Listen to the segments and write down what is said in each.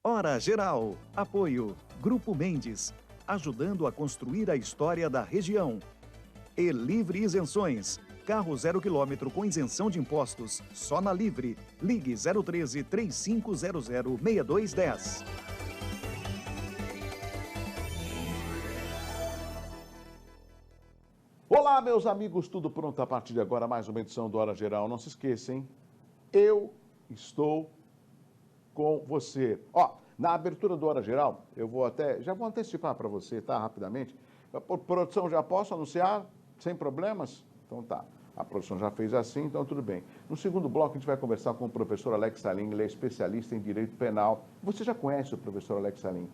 Hora Geral. Apoio. Grupo Mendes. Ajudando a construir a história da região. E Livre Isenções. Carro 0 km com isenção de impostos. Só na Livre. Ligue 013 3500 6210. Olá, meus amigos, tudo pronto? A partir de agora, mais uma edição do Hora Geral. Não se esqueçam, eu estou com você. Na abertura do Hora Geral, já vou antecipar para você, tá, rapidamente. Produção, já posso anunciar? Sem problemas? Então tá. A produção já fez assim, então tudo bem. No segundo bloco, a gente vai conversar com o professor Alex Salim, ele é especialista em Direito Penal. Você já conhece o professor Alex Salim?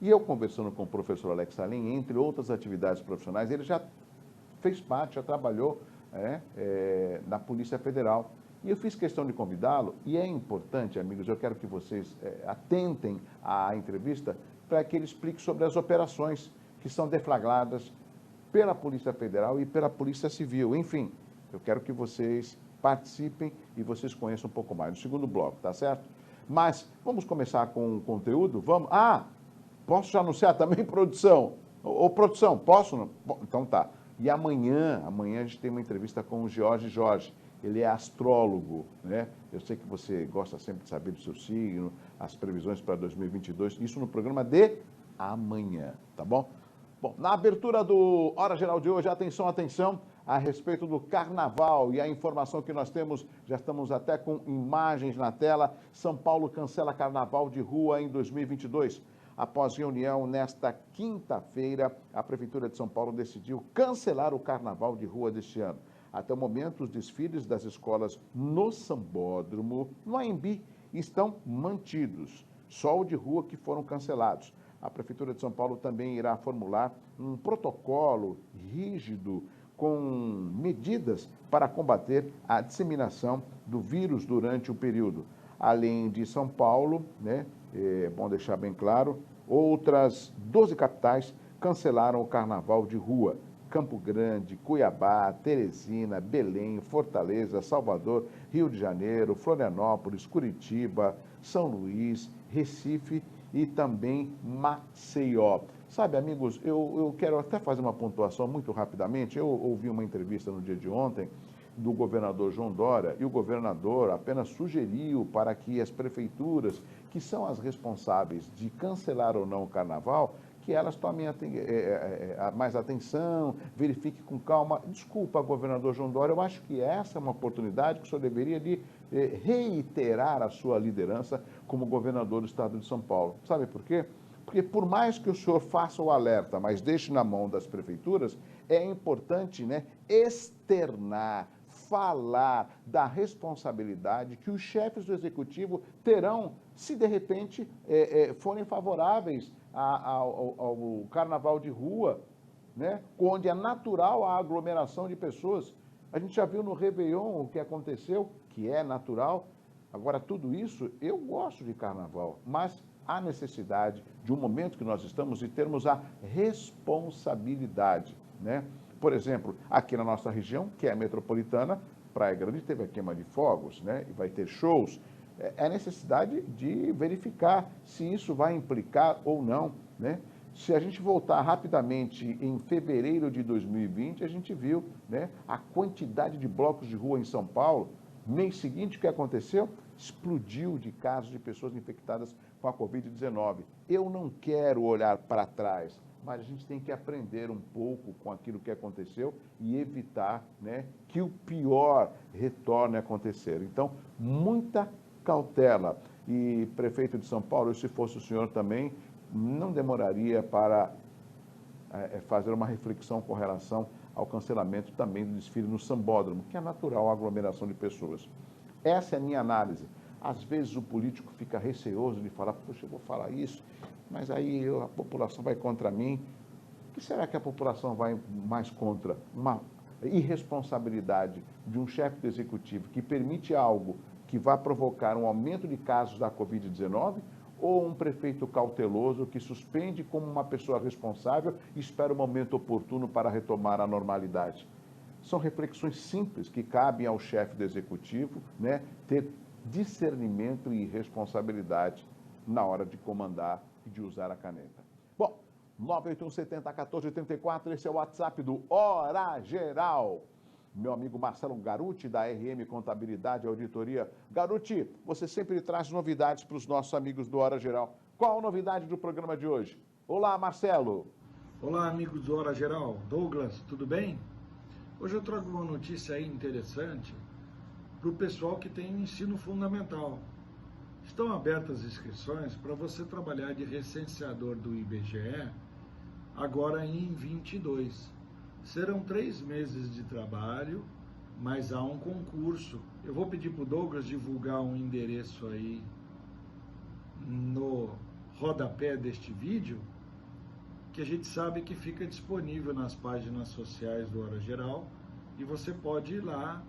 E eu, conversando com o professor Alex Salim, entre outras atividades profissionais, ele já fez parte, já trabalhou na Polícia Federal. E eu fiz questão de convidá-lo, e é importante, amigos, eu quero que vocês atentem à entrevista para que ele explique sobre as operações que são deflagradas pela Polícia Federal e pela Polícia Civil. Enfim, eu quero que vocês participem e vocês conheçam um pouco mais no segundo bloco, tá certo? Mas vamos começar com o conteúdo? Vamos? Posso já anunciar também, produção? Produção, posso? Não? Bom, então tá. E amanhã a gente tem uma entrevista com o Jorge Jorge. Ele é astrólogo, né? Eu sei que você gosta sempre de saber do seu signo, as previsões para 2022, isso no programa de amanhã, tá bom? Bom, na abertura do Hora Geral de hoje, atenção, atenção, a respeito do carnaval e a informação que nós temos, já estamos até com imagens na tela, São Paulo cancela carnaval de rua em 2022. Após reunião nesta quinta-feira, a Prefeitura de São Paulo decidiu cancelar o carnaval de rua deste ano. Até o momento, os desfiles das escolas no Sambódromo, no AMB, estão mantidos. Só o de rua que foram cancelados. A Prefeitura de São Paulo também irá formular um protocolo rígido com medidas para combater a disseminação do vírus durante o período. Além de São Paulo, né, é bom deixar bem claro, outras 12 capitais cancelaram o carnaval de rua. Campo Grande, Cuiabá, Teresina, Belém, Fortaleza, Salvador, Rio de Janeiro, Florianópolis, Curitiba, São Luís, Recife e também Maceió. Sabe, amigos, eu quero até fazer uma pontuação muito rapidamente. Eu ouvi uma entrevista no dia de ontem do governador João Dória, e o governador apenas sugeriu para que as prefeituras, que são as responsáveis de cancelar ou não o carnaval, que elas tomem mais atenção, verifiquem com calma. Desculpa, governador João Dória, eu acho que essa é uma oportunidade que o senhor deveria de reiterar a sua liderança como governador do estado de São Paulo. Sabe por quê? Porque por mais que o senhor faça o alerta, mas deixe na mão das prefeituras, é importante, né, externar, falar da responsabilidade que os chefes do executivo terão se de repente forem favoráveis ao carnaval de rua, né, onde é natural a aglomeração de pessoas. A gente já viu no Réveillon o que aconteceu, que é natural. Agora, tudo isso, eu gosto de carnaval, mas há necessidade de um momento que nós estamos de termos a responsabilidade, né? Por exemplo, aqui na nossa região, que é a metropolitana, Praia Grande teve a queima de fogos, né? E vai ter shows. É necessidade de verificar se isso vai implicar ou não, né? Se a gente voltar rapidamente em fevereiro de 2020, a gente viu, né, a quantidade de blocos de rua em São Paulo. Mês seguinte, o que aconteceu? Explodiu de casos de pessoas infectadas com a Covid-19. Eu não quero olhar para trás, mas a gente tem que aprender um pouco com aquilo que aconteceu e evitar, né, que o pior retorne a acontecer. Então, muita cautela. E, prefeito de São Paulo, se fosse o senhor também, não demoraria para fazer uma reflexão com relação ao cancelamento também do desfile no Sambódromo, que é natural a aglomeração de pessoas. Essa é a minha análise. Às vezes o político fica receoso de falar, poxa, eu vou falar isso, mas aí a população vai contra mim. O que será que a população vai mais contra? Uma irresponsabilidade de um chefe do executivo que permite algo que vai provocar um aumento de casos da Covid-19, ou um prefeito cauteloso que suspende como uma pessoa responsável e espera o momento oportuno para retomar a normalidade? São reflexões simples que cabem ao chefe do executivo, né, ter discernimento e responsabilidade. na hora de comandar e de usar a caneta. Bom, 981701434, esse é o WhatsApp do Hora Geral. Meu amigo Marcelo Garuti, da RM Contabilidade e Auditoria. Garuti, você sempre traz novidades para os nossos amigos do Hora Geral. Qual a novidade do programa de hoje? Olá, Marcelo. Olá, amigos do Hora Geral. Douglas, tudo bem? Hoje eu trago uma notícia aí interessante para o pessoal que tem ensino fundamental. Estão abertas as inscrições para você trabalhar de recenseador do IBGE agora em 22. Serão 3 meses de trabalho, mas há um concurso. Eu vou pedir para o Douglas divulgar um endereço aí no rodapé deste vídeo, que a gente sabe que fica disponível nas páginas sociais do Hora Geral, e você pode ir lá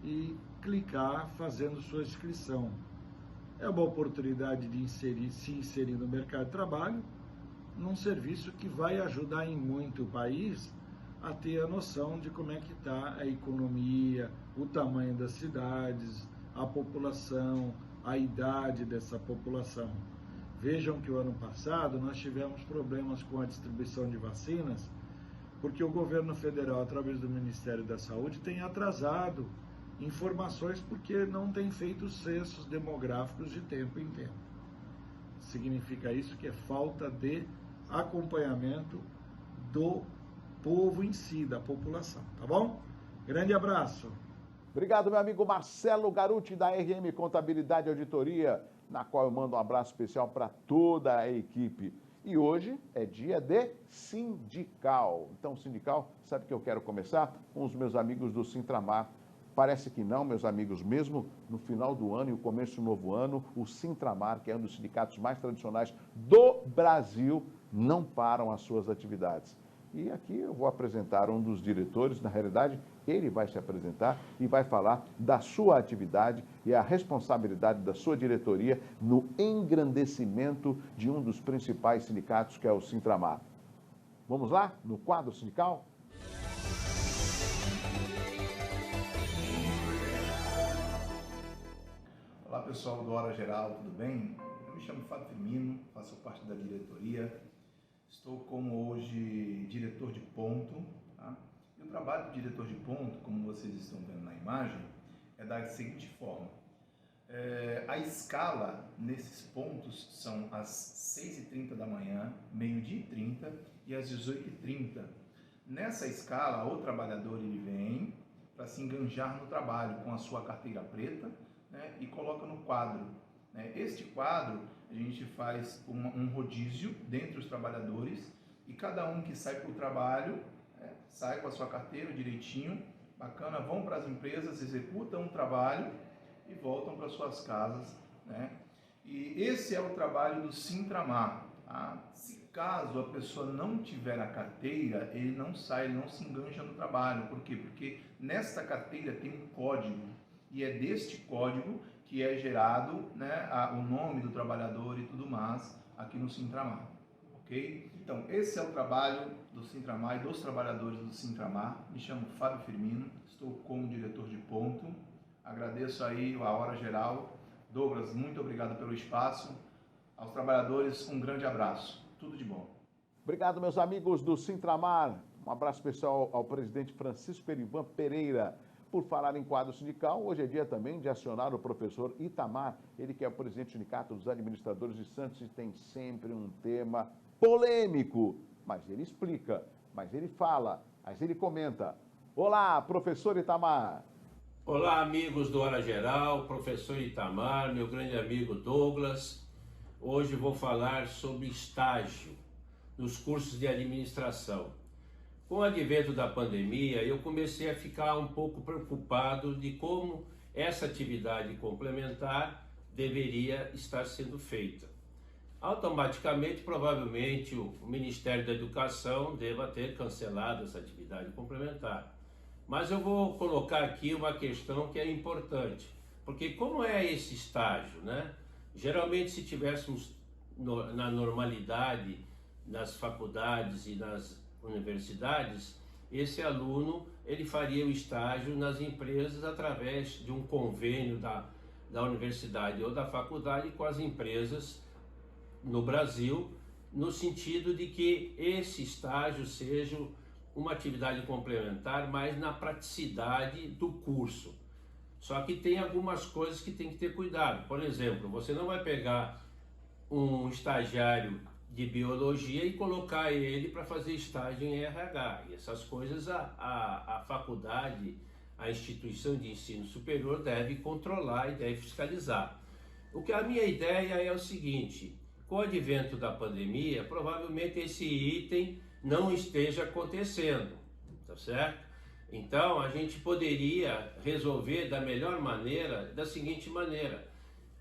e clicar fazendo sua inscrição. É uma oportunidade de se inserir no mercado de trabalho, num serviço que vai ajudar em muito o país a ter a noção de como é que está a economia, o tamanho das cidades, a população, a idade dessa população. Vejam que o ano passado nós tivemos problemas com a distribuição de vacinas, porque o governo federal, através do Ministério da Saúde, tem atrasado informações porque não tem feito os censos demográficos de tempo em tempo. Significa isso que é falta de acompanhamento do povo em si, da população, tá bom? Grande abraço. Obrigado, meu amigo Marcelo Garuti, da RM Contabilidade e Auditoria, na qual eu mando um abraço especial para toda a equipe. E hoje é dia de sindical. Então, sindical, sabe que eu quero começar com os meus amigos do Sintramar. Parece que não, meus amigos, mesmo no final do ano e o começo do novo ano, o Sintramar, que é um dos sindicatos mais tradicionais do Brasil, não param as suas atividades. E aqui eu vou apresentar um dos diretores, na realidade, ele vai se apresentar e vai falar da sua atividade e a responsabilidade da sua diretoria no engrandecimento de um dos principais sindicatos, que é o Sintramar. Vamos lá, no quadro sindical? Olá pessoal do Hora Geral, tudo bem? Eu me chamo Fábio Firmino, faço parte da diretoria. Estou como hoje diretor de ponto, tá? E o trabalho do diretor de ponto, como vocês estão vendo na imagem, é da seguinte forma. A escala nesses pontos são às 6h30 da manhã, meio-dia e 30 e às 18h30. Nessa escala, o trabalhador ele vem para se enganjar no trabalho com a sua carteira preta, né, e coloca no quadro. Este quadro, a gente faz um rodízio dentre os trabalhadores e cada um que sai para o trabalho, sai com a sua carteira direitinho, bacana, vão para as empresas, executam o trabalho e voltam para suas casas, né? E esse é o trabalho do Sintramar. Tá? Se caso a pessoa não tiver a carteira, ele não sai, ele não se enganja no trabalho. Por quê? Porque nesta carteira tem um código e é deste código que é gerado, né, o nome do trabalhador e tudo mais aqui no Sintramar, ok? Então, esse é o trabalho do Sintramar e dos trabalhadores do Sintramar. Me chamo Fábio Firmino, estou como diretor de ponto. Agradeço aí a Hora Geral. Douglas, muito obrigado pelo espaço. Aos trabalhadores, um grande abraço. Tudo de bom. Obrigado, meus amigos do Sintramar. Um abraço especial ao presidente Francisco Erivan Pereira. Por falar em quadro sindical, hoje é dia também de acionar o professor Itamar, ele que é o presidente do Sindicato dos Administradores de Santos e tem sempre um tema polêmico, mas ele explica, mas ele fala, mas ele comenta. Olá, professor Itamar. Olá, amigos do Hora Geral, professor Itamar, meu grande amigo Douglas. Hoje vou falar sobre estágio nos cursos de administração. Com o advento da pandemia, eu comecei a ficar um pouco preocupado de como essa atividade complementar deveria estar sendo feita. Automaticamente, provavelmente, o Ministério da Educação deva ter cancelado essa atividade complementar. Mas eu vou colocar aqui uma questão que é importante, porque como é esse estágio, né? Geralmente, se tivéssemos na normalidade, nas faculdades e nas universidades, esse aluno ele faria o estágio nas empresas através de um convênio da universidade ou da faculdade com as empresas no Brasil, no sentido de que esse estágio seja uma atividade complementar, mas na praticidade do curso. Só que tem algumas coisas que tem que ter cuidado. Por exemplo, você não vai pegar um estagiário de biologia e colocar ele para fazer estágio em RH. E essas coisas a faculdade, a instituição de ensino superior deve controlar e deve fiscalizar. O que a minha ideia é o seguinte: com o advento da pandemia, provavelmente esse item não esteja acontecendo, tá certo? Então, a gente poderia resolver da melhor maneira, da seguinte maneira: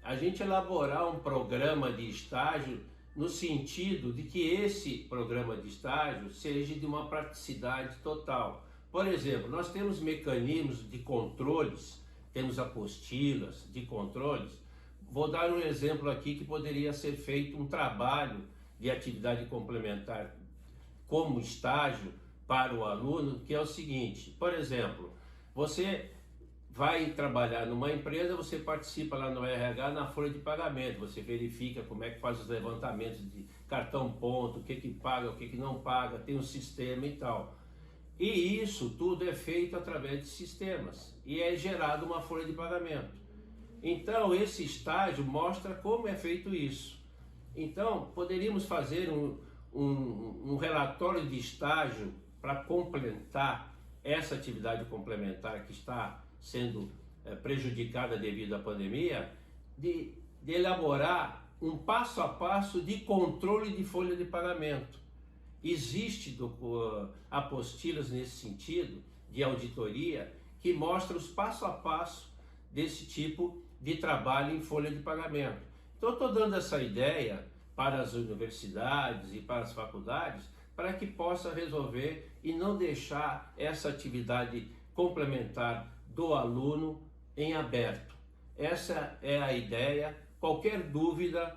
a gente elaborar um programa de estágio no sentido de que esse programa de estágio seja de uma praticidade total. Por exemplo, nós temos mecanismos de controles, temos apostilas de controles. Vou dar um exemplo aqui que poderia ser feito um trabalho de atividade complementar como estágio para o aluno, que é o seguinte: por exemplo, você vai trabalhar numa empresa, você participa lá no RH na folha de pagamento, você verifica como é que faz os levantamentos de cartão ponto, o que paga, o que não paga, tem um sistema e tal. E isso tudo é feito através de sistemas e é gerado uma folha de pagamento. Então, esse estágio mostra como é feito isso. Então, poderíamos fazer um relatório de estágio para complementar essa atividade complementar que está sendo prejudicada devido à pandemia, de elaborar um passo a passo de controle de folha de pagamento. Existem apostilas nesse sentido, de auditoria, que mostram os passo a passo desse tipo de trabalho em folha de pagamento. Então, eu estou dando essa ideia para as universidades e para as faculdades, para que possa resolver e não deixar essa atividade complementar do aluno em aberto. Essa é a ideia. Qualquer dúvida,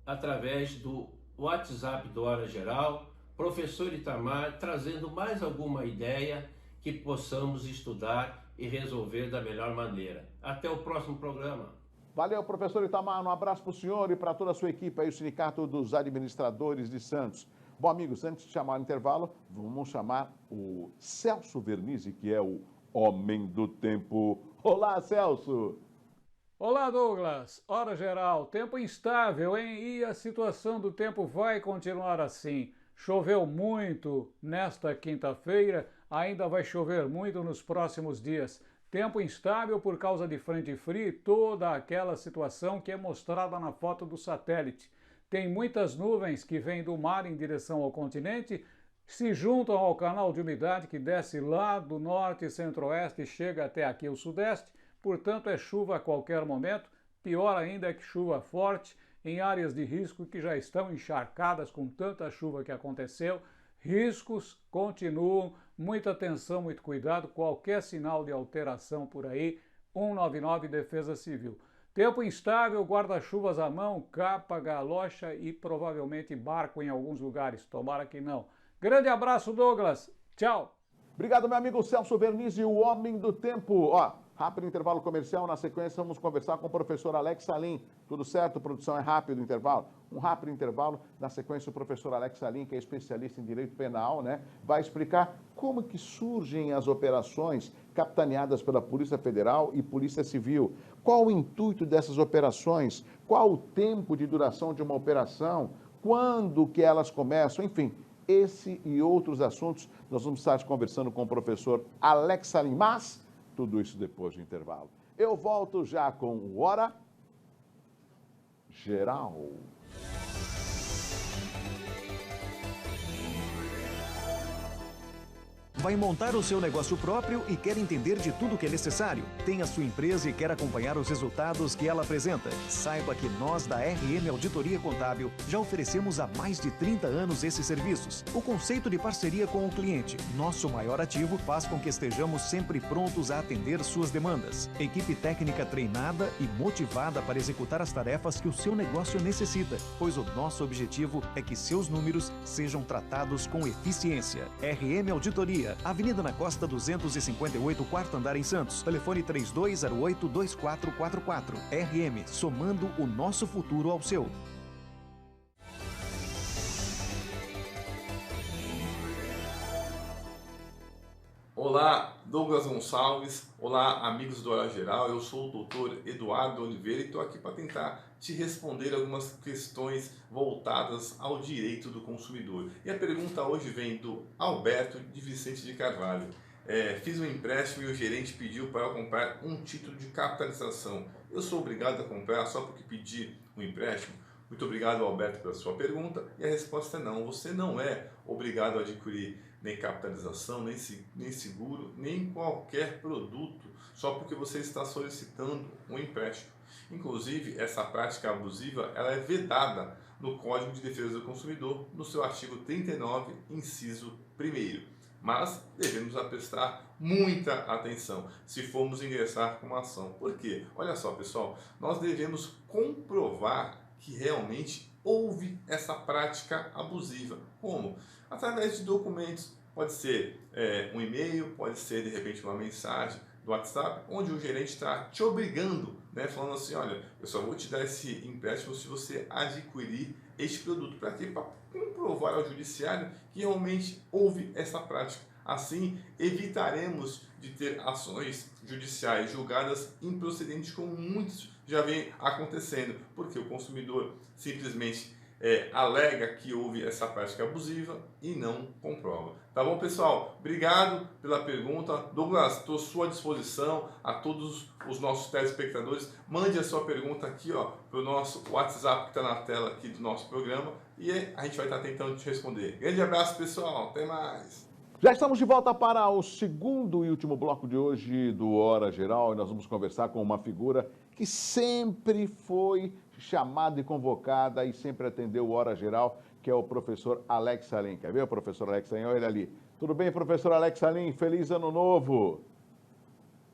através do WhatsApp do Hora Geral, professor Itamar, trazendo mais alguma ideia que possamos estudar e resolver da melhor maneira. Até o próximo programa. Valeu, professor Itamar. Um abraço para o senhor e para toda a sua equipe aí, o Sindicato dos Administradores de Santos. Bom, amigos, antes de chamar o intervalo, vamos chamar o Celso Vernizzi, que é o Homem do Tempo. Olá, Celso! Olá, Douglas. Hora geral, tempo instável, hein? E a situação do tempo vai continuar assim. Choveu muito nesta quinta-feira, ainda vai chover muito nos próximos dias. Tempo instável por causa de frente fria e toda aquela situação que é mostrada na foto do satélite. Tem muitas nuvens que vêm do mar em direção ao continente, se juntam ao canal de umidade que desce lá do norte e centro-oeste e chega até aqui o sudeste. Portanto, é chuva a qualquer momento. Pior ainda é que chuva forte em áreas de risco que já estão encharcadas com tanta chuva que aconteceu. Riscos continuam, muita atenção, muito cuidado, qualquer sinal de alteração por aí, 199 Defesa Civil. Tempo instável, guarda-chuvas à mão, capa, galocha e provavelmente barco em alguns lugares, tomara que não. Grande abraço, Douglas, tchau! Obrigado, meu amigo Celso Vernizzi, o Homem do Tempo. Ó, rápido intervalo comercial, na sequência vamos conversar com o professor Alex Salim. Tudo certo, produção? É rápido o intervalo? Um rápido intervalo, na sequência o professor Alex Salim, que é especialista em direito penal, né, vai explicar como que surgem as operações capitaneadas pela Polícia Federal e Polícia Civil. Qual o intuito dessas operações? Qual o tempo de duração de uma operação? Quando que elas começam? Enfim, esse e outros assuntos nós vamos estar conversando com o professor Alex Salim, mas tudo isso depois do intervalo. Eu volto já com o Hora Geral. Vai montar o seu negócio próprio e quer entender de tudo que é necessário? Tem a sua empresa e quer acompanhar os resultados que ela apresenta? Saiba que nós da RM Auditoria Contábil já oferecemos há mais de 30 anos esses serviços. O conceito de parceria com o cliente, nosso maior ativo, faz com que estejamos sempre prontos a atender suas demandas. Equipe técnica treinada e motivada para executar as tarefas que o seu negócio necessita, pois o nosso objetivo é que seus números sejam tratados com eficiência. RM Auditoria, Avenida na Costa 258, quarto andar em Santos. Telefone 3208-2444. RM, somando o nosso futuro ao seu. Olá, Douglas Gonçalves. Olá, amigos do Hora Geral. Eu sou o doutor Eduardo Oliveira e estou aqui para tentar te responder algumas questões voltadas ao direito do consumidor. E a pergunta hoje vem do Alberto de Vicente de Carvalho. Fiz um empréstimo e o gerente pediu para eu comprar um título de capitalização. Eu sou obrigado a comprar só porque pedi um empréstimo? Muito obrigado, Alberto, pela sua pergunta. E a resposta é não. Você não é obrigado a adquirir nem capitalização, nem seguro, nem qualquer produto, só porque você está solicitando um empréstimo. Inclusive, essa prática abusiva ela é vedada no Código de Defesa do Consumidor, no seu artigo 39, inciso 1º. Mas devemos prestar muita atenção se formos ingressar com uma ação. Por quê? Olha só, pessoal, nós devemos comprovar que realmente houve essa prática abusiva. Como? Através de documentos. Pode ser um e-mail, pode ser de repente uma mensagem do WhatsApp, onde o gerente está te obrigando, né, falando assim, olha, eu só vou te dar esse empréstimo se você adquirir este produto. Para quê? Para comprovar ao judiciário que realmente houve essa prática. Assim, evitaremos de ter ações judiciais julgadas improcedentes, como muitos já vem acontecendo, porque o consumidor simplesmente alega que houve essa prática abusiva e não comprova. Tá bom, pessoal? Obrigado pela pergunta. Douglas, estou à sua disposição, a todos os nossos telespectadores. Mande a sua pergunta aqui para o nosso WhatsApp que está na tela aqui do nosso programa e a gente vai estar tentando te responder. Grande abraço, pessoal. Até mais. Já estamos de volta para o segundo e último bloco de hoje do Hora Geral e nós vamos conversar com uma figura que sempre foi chamada e convocada e sempre atendeu o Hora Geral, que é o professor Alex Salim. Quer ver o professor Alex Salim? Olha ele ali. Tudo bem, professor Alex Salim? Feliz Ano Novo!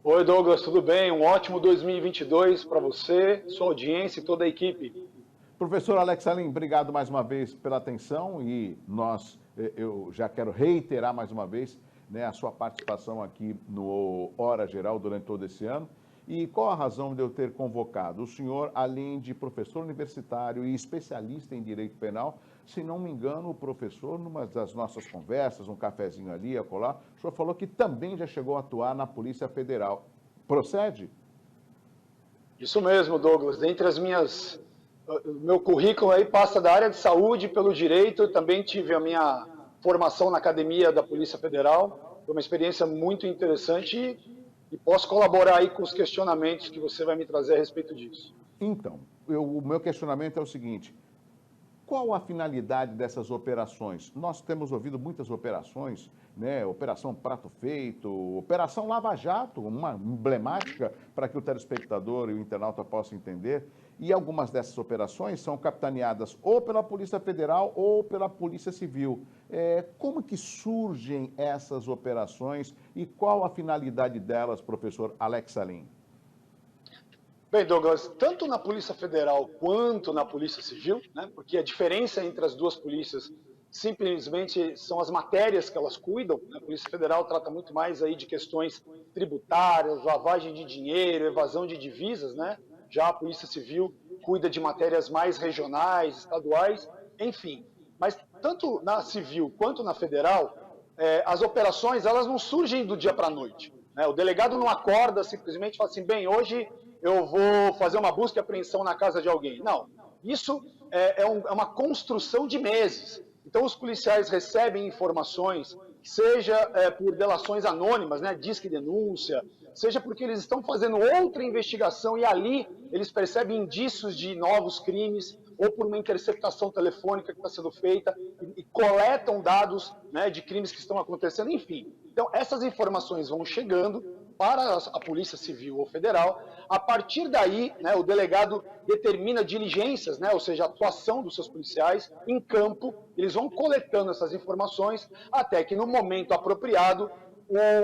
Oi, Douglas, tudo bem? Um ótimo 2022 para você, sua audiência e toda a equipe. Professor Alex Salim, obrigado mais uma vez pela atenção e eu já quero reiterar mais uma vez, né, a sua participação aqui no Hora Geral durante todo esse ano. E qual a razão de eu ter convocado? O senhor, além de professor universitário e especialista em direito penal, se não me engano, o professor, numa das nossas conversas, um cafezinho ali, acolá, o senhor falou que também já chegou a atuar na Polícia Federal. Procede? Isso mesmo, Douglas. Dentre meu currículo aí passa da área de saúde pelo direito. Eu também tive a minha formação na Academia da Polícia Federal. Foi uma experiência muito interessante e posso colaborar aí com os questionamentos que você vai me trazer a respeito disso. Então, o meu questionamento é o seguinte: qual a finalidade dessas operações? Nós temos ouvido muitas operações, né? Operação Prato Feito, Operação Lava Jato, uma emblemática para que o telespectador e o internauta possam entender. E algumas dessas operações são capitaneadas ou pela Polícia Federal ou pela Polícia Civil. Como que surgem essas operações e qual a finalidade delas, professor Alex Salim? Bem, Douglas, tanto na Polícia Federal quanto na Polícia Civil, né, porque a diferença entre as duas polícias simplesmente são as matérias que elas cuidam. A Polícia Federal trata muito mais aí de questões tributárias, lavagem de dinheiro, evasão de divisas, né? Já a Polícia Civil cuida de matérias mais regionais, estaduais, enfim. Mas tanto na Civil quanto na Federal, as operações elas não surgem do dia para a noite, né? O delegado não acorda simplesmente e fala assim, bem, hoje eu vou fazer uma busca e apreensão na casa de alguém. Não, isso é uma construção de meses. Então os policiais recebem informações, seja por delações anônimas, né, disque denúncia, seja porque eles estão fazendo outra investigação e ali eles percebem indícios de novos crimes, ou por uma interceptação telefônica que está sendo feita e coletam dados, né, de crimes que estão acontecendo, enfim. Então essas informações vão chegando para a Polícia Civil ou Federal. A partir daí, né, o delegado determina diligências, né, ou seja, a atuação dos seus policiais em campo. Eles vão coletando essas informações até que no momento apropriado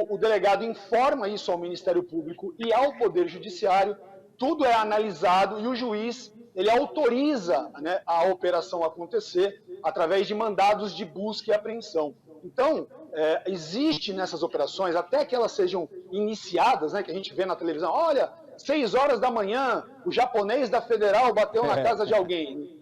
o delegado informa isso ao Ministério Público e ao Poder Judiciário. Tudo é analisado e o juiz ele autoriza, né, a operação acontecer através de mandados de busca e apreensão. Então, existe nessas operações, até que elas sejam iniciadas, né, que a gente vê na televisão, olha, 6 horas da manhã, o japonês da Federal bateu na casa de alguém.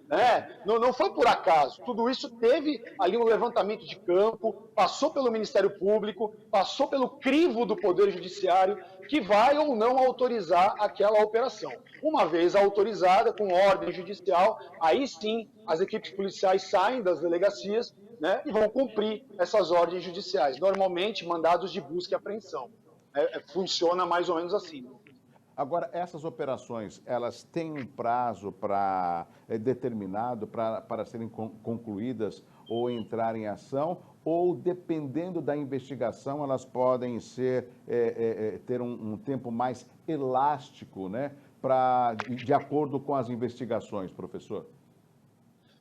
Não foi por acaso. Tudo isso teve ali um levantamento de campo, passou pelo Ministério Público, passou pelo crivo do Poder Judiciário, que vai ou não autorizar aquela operação. Uma vez autorizada, com ordem judicial, aí sim as equipes policiais saem das delegacias, né, e vão cumprir essas ordens judiciais. Normalmente, mandados de busca e apreensão. Funciona mais ou menos assim. Agora, essas operações, elas têm um prazo determinado para serem concluídas ou entrar em ação, ou dependendo da investigação, elas podem ter um tempo mais elástico, né, de acordo com as investigações, professor?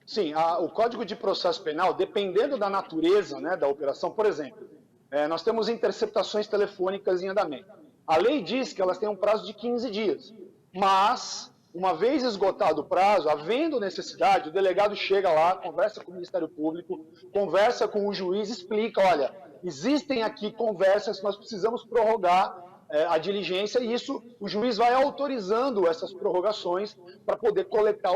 Sim, o Código de Processo Penal, dependendo da natureza, né, da operação, por exemplo, nós temos interceptações telefônicas em andamento. A lei diz que elas têm um prazo de 15 dias, mas, uma vez esgotado o prazo, havendo necessidade, o delegado chega lá, conversa com o Ministério Público, conversa com o juiz, explica, olha, existem aqui conversas, nós precisamos prorrogar a diligência, e isso o juiz vai autorizando essas prorrogações para poder coletar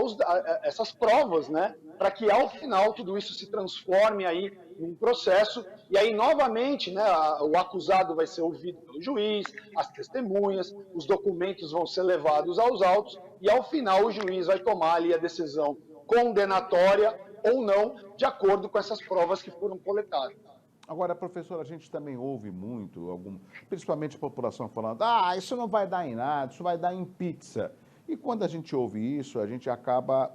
essas provas, né, para que ao final tudo isso se transforme aí em um processo, e aí novamente, né, o acusado vai ser ouvido pelo juiz, as testemunhas, os documentos vão ser levados aos autos, e ao final o juiz vai tomar ali a decisão condenatória ou não, de acordo com essas provas que foram coletadas. Agora, professor, a gente também ouve muito, principalmente a população falando, isso não vai dar em nada, isso vai dar em pizza. E quando a gente ouve isso, a gente acaba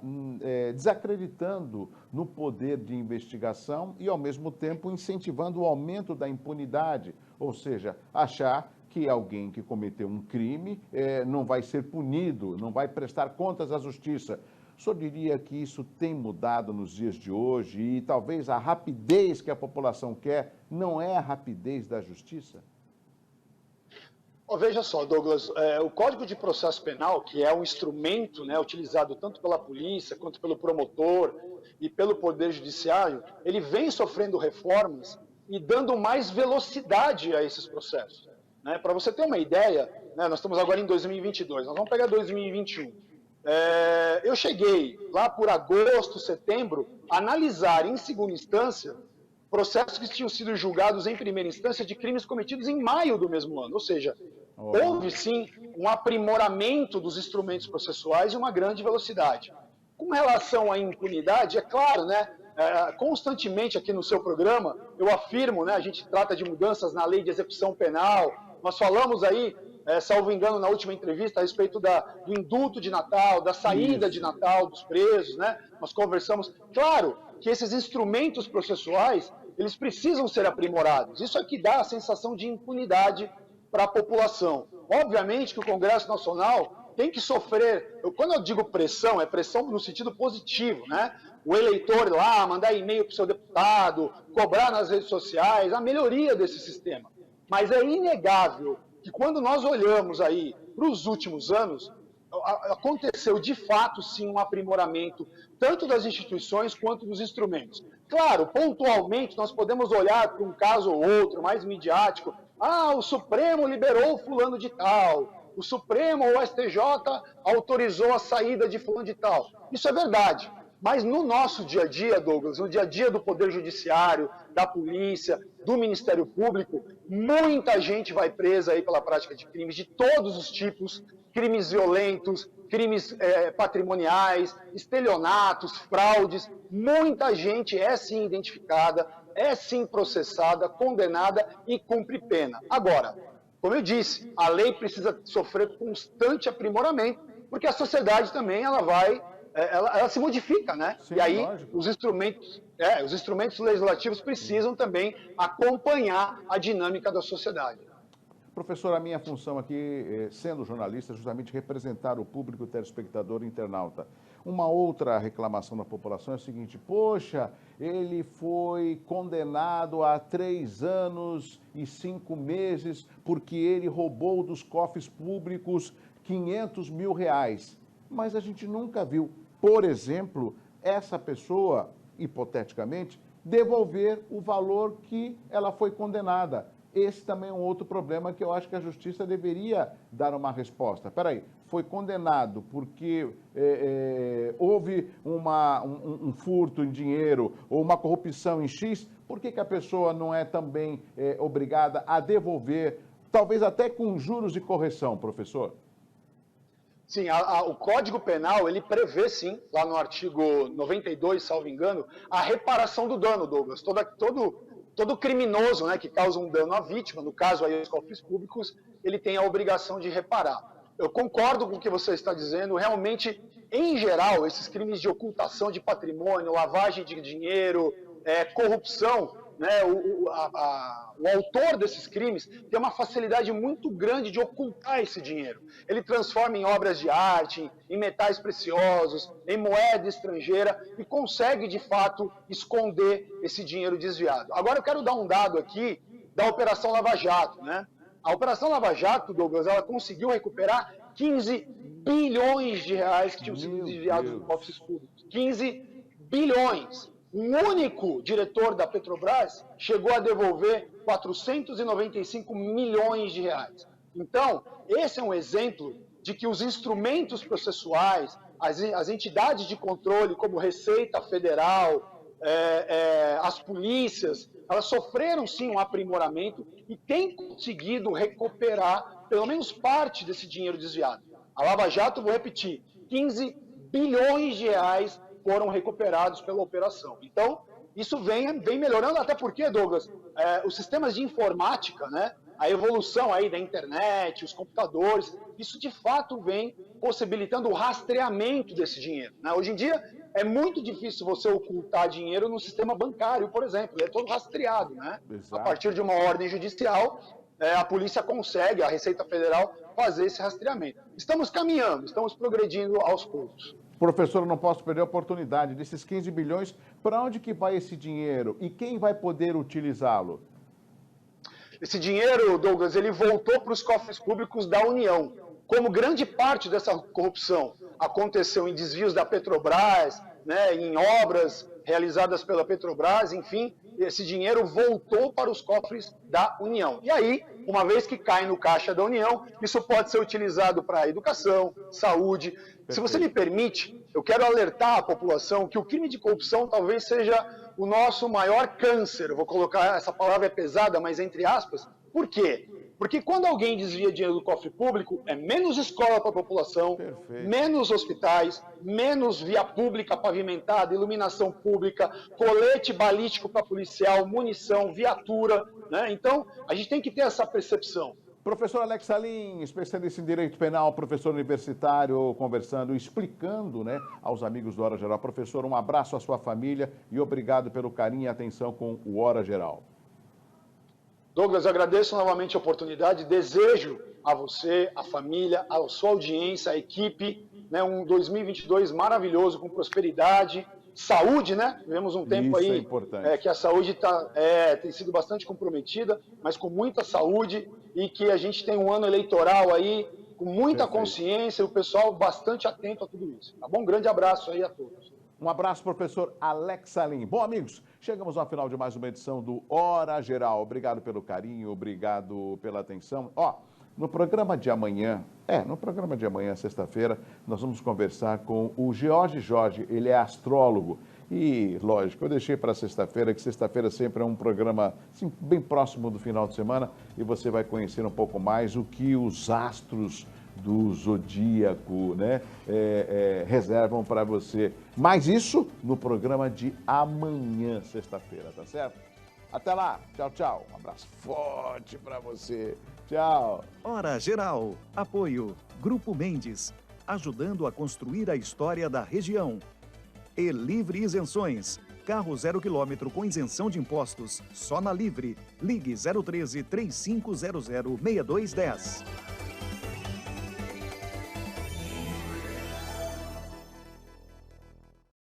desacreditando no poder de investigação e, ao mesmo tempo, incentivando o aumento da impunidade. Ou seja, achar que alguém que cometeu um crime não vai ser punido, não vai prestar contas à justiça. O senhor diria que isso tem mudado nos dias de hoje e talvez a rapidez que a população quer não é a rapidez da justiça? Veja só, Douglas, o Código de Processo Penal, que é um instrumento, né, utilizado tanto pela polícia quanto pelo promotor e pelo Poder Judiciário, ele vem sofrendo reformas e dando mais velocidade a esses processos. Né? Para você ter uma ideia, né, nós estamos agora em 2022, nós vamos pegar 2021. Eu cheguei lá por agosto, setembro, a analisar em segunda instância processos que tinham sido julgados em primeira instância de crimes cometidos em maio do mesmo ano. Ou seja, houve sim um aprimoramento dos instrumentos processuais e uma grande velocidade. Com relação à impunidade, é claro, né, constantemente aqui no seu programa, eu afirmo, né, a gente trata de mudanças na lei de execução penal, nós falamos aí, salvo engano, na última entrevista, a respeito do indulto de Natal, da saída de Natal dos presos, né? Nós conversamos. Claro que esses instrumentos processuais, eles precisam ser aprimorados. Isso é que dá a sensação de impunidade para a população. Obviamente que o Congresso Nacional tem que sofrer, quando eu digo pressão, é pressão no sentido positivo, né? O eleitor lá, mandar e-mail para o seu deputado, cobrar nas redes sociais, a melhoria desse sistema. Mas é inegável que quando nós olhamos aí para os últimos anos, aconteceu de fato sim um aprimoramento tanto das instituições quanto dos instrumentos. Claro, pontualmente nós podemos olhar para um caso ou outro mais midiático, o Supremo liberou fulano de tal, o Supremo ou o STJ autorizou a saída de fulano de tal. Isso é verdade. Mas no nosso dia a dia, Douglas, no dia a dia do Poder Judiciário, da Polícia, do Ministério Público, muita gente vai presa aí pela prática de crimes de todos os tipos, crimes violentos, crimes patrimoniais, estelionatos, fraudes. Muita gente é sim identificada, é sim processada, condenada e cumpre pena. Agora, como eu disse, a lei precisa sofrer constante aprimoramento, porque a sociedade também ela se modifica, né? Sim, e aí lógico. os instrumentos legislativos precisam também acompanhar a dinâmica da sociedade. Professor, a minha função aqui, sendo jornalista, é justamente representar o público telespectador internauta. Uma outra reclamação da população é o seguinte: poxa, ele foi condenado a 3 anos e 5 meses porque ele roubou dos cofres públicos 500 mil reais. Mas a gente nunca viu, por exemplo, essa pessoa, hipoteticamente, devolver o valor que ela foi condenada. Esse também é um outro problema que eu acho que a justiça deveria dar uma resposta. Espera aí, foi condenado porque houve um furto em dinheiro ou uma corrupção em X, por que a pessoa não é também obrigada a devolver, talvez até com juros de correção, professor? Sim, o Código Penal, ele prevê, sim, lá no artigo 92, salvo engano, a reparação do dano, Douglas. Todo criminoso, né, que causa um dano à vítima, no caso aí os cofres públicos, ele tem a obrigação de reparar. Eu concordo com o que você está dizendo, realmente, em geral, esses crimes de ocultação de patrimônio, lavagem de dinheiro, corrupção, né, o autor desses crimes tem uma facilidade muito grande de ocultar esse dinheiro. Ele transforma em obras de arte, em metais preciosos, em moeda estrangeira e consegue, de fato, esconder esse dinheiro desviado. Agora eu quero dar um dado aqui da Operação Lava Jato, né? A Operação Lava Jato, Douglas, ela conseguiu recuperar 15 bilhões de reais que tinham sido desviados dos cofres públicos. 15 bilhões. Um único diretor da Petrobras chegou a devolver 495 milhões de reais. Então, esse é um exemplo de que os instrumentos processuais, as entidades de controle, como Receita Federal, as polícias, elas sofreram sim um aprimoramento e têm conseguido recuperar pelo menos parte desse dinheiro desviado. A Lava Jato, vou repetir, 15 bilhões de reais foram recuperados pela operação. Então, isso vem melhorando, até porque, Douglas, os sistemas de informática, né, a evolução aí da internet, os computadores, isso de fato vem possibilitando o rastreamento desse dinheiro, né? Hoje em dia, é muito difícil você ocultar dinheiro no sistema bancário, por exemplo, ele é todo rastreado, né? A partir de uma ordem judicial, a polícia consegue, a Receita Federal, fazer esse rastreamento. Estamos caminhando, estamos progredindo aos poucos. Professor, eu não posso perder a oportunidade desses 15 bilhões. Para onde que vai esse dinheiro e quem vai poder utilizá-lo? Esse dinheiro, Douglas, ele voltou para os cofres públicos da União. Como grande parte dessa corrupção aconteceu em desvios da Petrobras, né, em obras realizadas pela Petrobras, enfim, esse dinheiro voltou para os cofres da União. E aí, uma vez que cai no caixa da União, isso pode ser utilizado para educação, saúde. Perfeito. Se você me permite, eu quero alertar a população que o crime de corrupção talvez seja o nosso maior câncer. Eu vou colocar, essa palavra é pesada, mas entre aspas. Por quê? Porque quando alguém desvia dinheiro do cofre público, é menos escola para a população, perfeito, menos hospitais, menos via pública pavimentada, iluminação pública, colete balístico para policial, munição, viatura, né? Então, a gente tem que ter essa percepção. Professor Alex Salim, especialista em Direito Penal, professor universitário, conversando, explicando, né, aos amigos do Hora Geral. Professor, um abraço à sua família e obrigado pelo carinho e atenção com o Hora Geral. Douglas, eu agradeço novamente a oportunidade, desejo a você, a família, a sua audiência, a equipe, né, um 2022 maravilhoso, com prosperidade, saúde, né? Tivemos um tempo aí que a saúde tem sido bastante comprometida, mas com muita saúde e que a gente tem um ano eleitoral aí com muita consciência e o pessoal bastante atento a tudo isso. Tá bom? Um grande abraço aí a todos. Um abraço, professor Alex Salim. Bom, amigos, chegamos ao final de mais uma edição do Hora Geral. Obrigado pelo carinho, obrigado pela atenção. No programa de amanhã, sexta-feira, nós vamos conversar com o Jorge, ele é astrólogo. E, lógico, eu deixei para sexta-feira, que sexta-feira sempre é um programa assim, bem próximo do final de semana, e você vai conhecer um pouco mais o que os astros do zodíaco, né, reservam para você. Mas isso no programa de amanhã, sexta-feira, tá certo? Até lá, tchau, tchau. Um abraço forte para você. Tchau. Hora Geral. Apoio Grupo Mendes, ajudando a construir a história da região. E Livre Isenções. Carro 0 km com isenção de impostos. Só na Livre. Ligue 013 3500 6210.